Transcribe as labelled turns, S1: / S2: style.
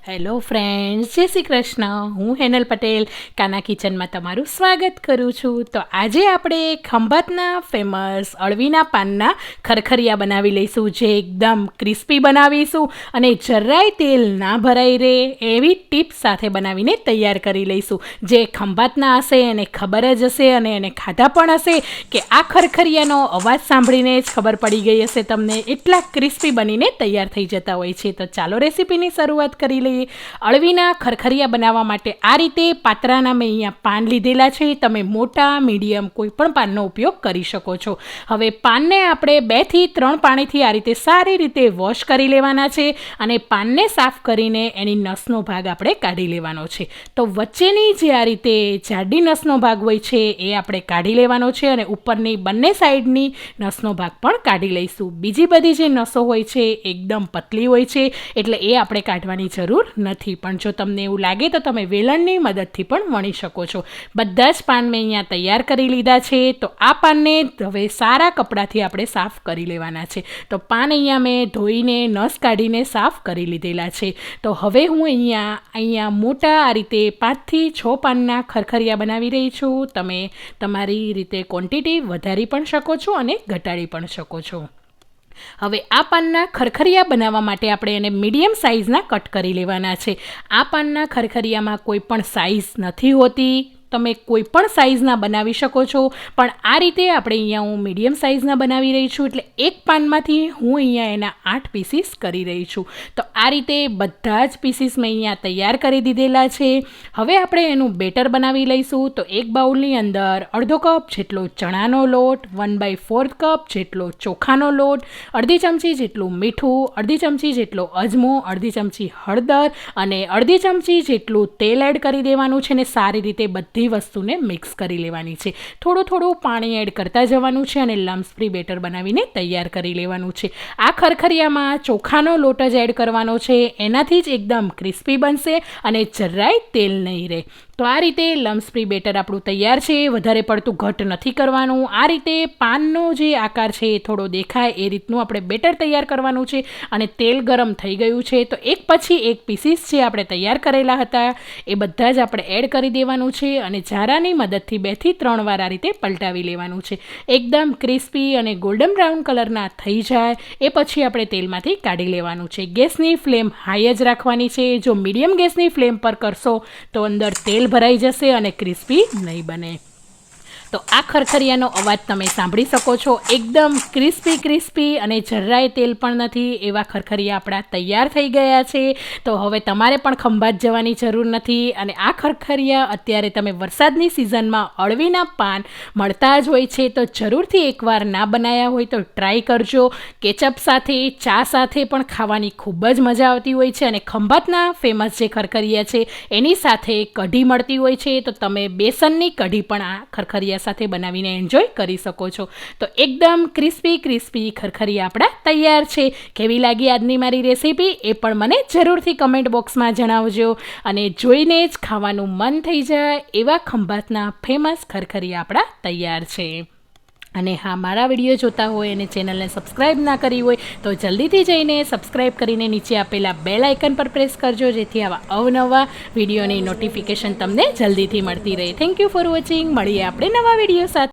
S1: Hello friends, જય શ્રી કૃષ્ણ. હું હેનલ પટેલ કાના કિચનમાં તમારું સ્વાગત કરું છું. તો આજે આપણે ખંભાતના ફેમસ અળવીના પાનના ખરખરિયા બનાવી લઈશું, જે એકદમ ક્રિસ્પી બનાવીશું અને જરાય તેલ ના ભરાઈ રહે એવી ટીપ્સ સાથે બનાવીને તૈયાર કરી લઈશું. જે ખંભાતના હશે એને ખબર જ હશે અને એને ખાધા પણ હશે કે આ ખરખરિયાનો અવાજ સાંભળીને જ ખબર પડી ગઈ હશે તમને, એટલા ક્રિસ્પી બનીને તૈયાર થઈ જતા હોય છે. તો ચાલો રેસીપીની શરૂઆત કરી લઈએ. અળવીના ખરખરિયા બનાવવા માટે આ રીતે પાત્રાના મેં અહીંયા પાન લીધેલા છે. તમે મોટા, મીડિયમ કોઈ પણ પાનનો ઉપયોગ કરી શકો છો. હવે પાનને આપણે 2 થી 3 પાણીથી આ રીતે સારી રીતે વોશ કરી લેવાના છે અને પાનને સાફ કરીને એની નસનો ભાગ આપણે કાઢી લેવાનો છે. તો વચ્ચેની જે આ રીતે જાડી નસનો ભાગ હોય છે એ આપણે કાઢી લેવાનો છે અને ઉપરની બંને સાઈડની નસનો ભાગ પણ કાઢી લઈશું. બીજી બધી જે નસો હોય છે એકદમ પતલી હોય છે એટલે એ આપણે કાઢવાની જરૂર નથી, પણ જો તમને એવું લાગે તો તમે વેલણની મદદથી પણ વણી શકો છો. બધા જ પાન મેં અહીંયા તૈયાર કરી લીધા છે. તો આ પાનને હવે સારા કપડાથી આપણે સાફ કરી લેવાના છે. તો પાન અહીંયા મેં ધોઈને નસ કાઢીને સાફ કરી લીધેલા છે. તો હવે હું અહીંયા મોટા આ રીતે 5 થી 6 પાનના ખરખરિયા બનાવી રહી છું. તમે તમારી રીતે ક્વોન્ટિટી વધારી પણ શકો છો અને ઘટાડી પણ શકો છો. હવે આ પાનના ખરખરિયા બનાવવા માટે આપણે એને મીડિયમ સાઇઝના કટ કરી લેવાના છે. આ પાનના ખરખરિયામાં કોઈ પણ સાઇઝ નથી હોતી, તમે કોઈ પણ સાઇઝના બનાવી શકો છો, પણ આ રીતે આપણે અહીંયા હું મીડિયમ સાઇઝના બનાવી રહી છું એટલે એક પાનમાંથી હું અહીંયા એના 8 પીસીસ કરી રહી છું. તો આ રીતે બધા જ પીસીસ મેં અહીંયા તૈયાર કરી દીધેલા છે. હવે આપણે એનું બેટર બનાવી લઈશું. તો એક બાઉલની અંદર અડધો કપ જેટલો ચણાનો લોટ, 1/4 કપ જેટલો ચોખાનો લોટ, અડધી ચમચી જેટલું મીઠું, અડધી ચમચી જેટલો અજમો, અડધી ચમચી હળદર અને અડધી ચમચી જેટલું તેલ એડ કરી દેવાનું છે અને સારી રીતે બધી વસ્તુને મિક્સ કરી લેવાની છે. થોડું પાણી એડ કરતા જવાનું છે અને લમ્સ ફ્રી બેટર બનાવીને તૈયાર કરી લેવાનું છે. આ ખરખરિયામાં ચોખાનો લોટ જ એડ કરવાનો છે, એનાથી જ એકદમ ક્રિસ્પી બનશે અને જરાય તેલ નહીં રહે. તો આ રીતે લમ્સ ફ્રી બેટર આપણું તૈયાર છે. વધારે પડતું ઘટ નથી કરવાનું. આ રીતે પાનનો જે આકાર છે એ થોડો દેખાય એ રીતનું આપણે બેટર તૈયાર કરવાનું છે અને તેલ ગરમ થઈ ગયું છે. તો એક પછી એક પીસીસ જે આપણે તૈયાર કરેલા હતા એ બધા જ આપણે એડ કરી દેવાનું છે અને ઝારાની મદદથી 2 થી 3 વાર આ રીતે પલટાવી લેવાનું છે. એકદમ ક્રિસ્પી અને ગોલ્ડન બ્રાઉન કલરના થઈ જાય એ પછી આપણે તેલમાંથી કાઢી લેવાનું છે. ગેસની ફ્લેમ હાઈ જ રાખવાની છે. જો મીડિયમ ગેસની ફ્લેમ પર કરશો તો અંદર તેલ ભરાઈ જશે અને ક્રિસ્પી નહીં બને. તો આ ખરખરિયાનો અવાજ તમે સાંભળી શકો છો, એકદમ ક્રિસ્પી અને જરાય તેલ પણ નથી એવા ખરખરિયા આપણા તૈયાર થઈ ગયા છે. તો હવે તમારે પણ ખંભાત જવાની જરૂર નથી અને આ ખરખરિયા અત્યારે તમે વરસાદની સિઝનમાં અળવીના પાન મળતા જ હોય છે તો જરૂરથી એકવાર ના બનાવ્યા હોય તો ટ્રાય કરજો. કેચઅપ સાથે, ચા સાથે પણ ખાવાની ખૂબ જ મજા આવતી હોય છે અને ખંભાતના ફેમસ જે ખરખરિયા છે એની સાથે કઢી મળતી હોય છે તો તમે બેસનની કઢી પણ આ ખરખરિયા સાથે બનાવીને એન્જોય કરી શકો છો. તો એકદમ ક્રિસ્પી ખરખરિયા આપણા તૈયાર છે. કેવી લાગી આજની મારી રેસીપી એ પણ મને જરૂરથી કમેન્ટ બોક્સમાં જણાવજો અને જોઈને જ ખાવાનું મન થઈ જાય એવા ખંભાતના ફેમસ ખરખરિયા આપણા તૈયાર છે. અને હા, મારા વિડીયો જોતા હોય અને ચેનલને સબસ્ક્રાઈબ ના કરી હોય તો જલ્દીથી જઈને સબસ્ક્રાઈબ કરીને નીચે આપેલા બેલ આઇકન પર પ્રેસ કરજો, જેથી આવા અવનવા વિડીયોની નોટિફિકેશન તમને જલ્દીથી મળતી રહે. Thank you for watching. મળીએ આપણે નવા વિડીયો સાથે.